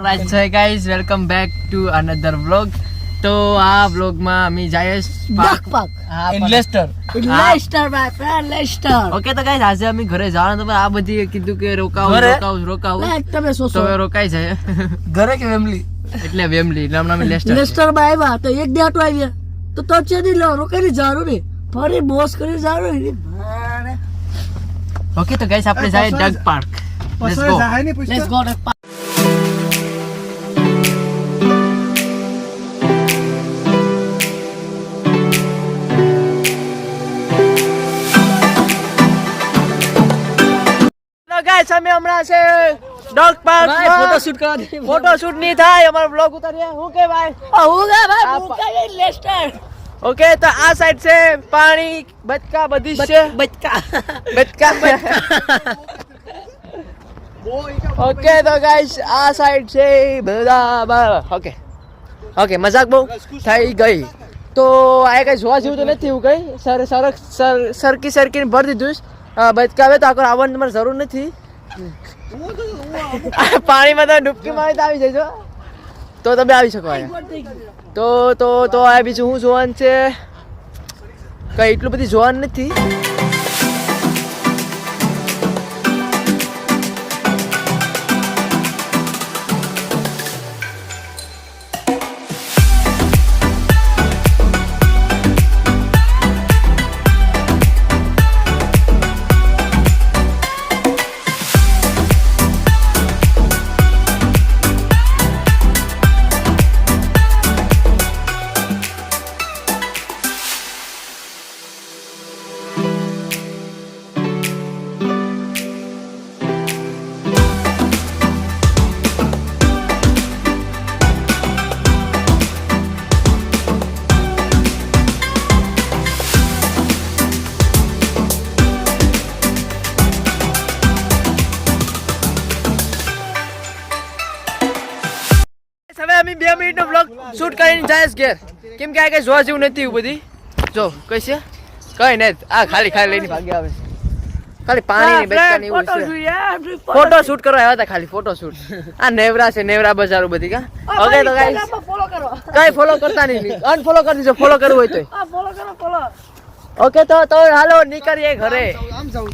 Alright so guys welcome back to another vlog. તો આ vlog માં અમે જઈએ લેસ્ટર ઓકે. તો ગાઈઝ આજે અમે ઘરે જવાનું તો આ બધી કીધું કે રોકાવું તમે તો રોકાઈ જાય ઘરે કે ફેમિલી એટલે વેમલી નામ અમે લેસ્ટર માં આવ્યા તો એક ડેટો આવ્યા તો ચેડી લો રોકાઈ જવાનું ને ફરી બોસ કરી જવાનું ને. ઓકે તો ગાઈઝ આપણે જાય dog park. Let's go dog park. Guys અમે હમણાં છે ડોગ પાર્ક માં ફોટોશૂટ કરવા દે. ફોટોશૂટ નહીં થાય અમારો બ્લોગ ઉતારીએ. હું કે ભાઈ લેસ્ટર ઓકે. તો આ સાઈડ છે પાણી બચકા બધી છે બચકા ઓકે. તો ગાઈસ આ સાઈડ છે બધા ઓકે મજાક બહુ થઈ ગઈ. તો આ કઈ જોવા જેવું તો નથી. એવું કઈ સરકી ભરી દીધું બચકા. હવે તો આખો આવવાની તમારે જરૂર નથી. પાણીમાં તમે ડૂબકી મારી આવી જજો તો તમે આવી શકો. તો આ બીજું શું જોવાનું છે? કઈ એટલું બધી જોવાનું નથી. હવે અમે 2 મિનિટનો બ્લોગ શૂટ કરીને જાય ઘેર. કેમ કે આ કઈ જોવા જેવું નથી. એવું બધી જો કઈ છે કઈ નહીં. આ ખાલી લઈને ભાગી આવે. ખાલી પાણી ની ફોટો શૂટ કરવા આવ્યા હતા. ખાલી ફોટો શૂટ. આ નેવરા છે નેવરા બજારો બધી કા. ઓકે તો ગાઈસ કઈ ફોલો કરતા નહીં. અનફોલો કરી દીજો ફોલો કરવું હોય તો. ઓકે તો હાલો નીકળીએ ઘરે. આમ જાઉં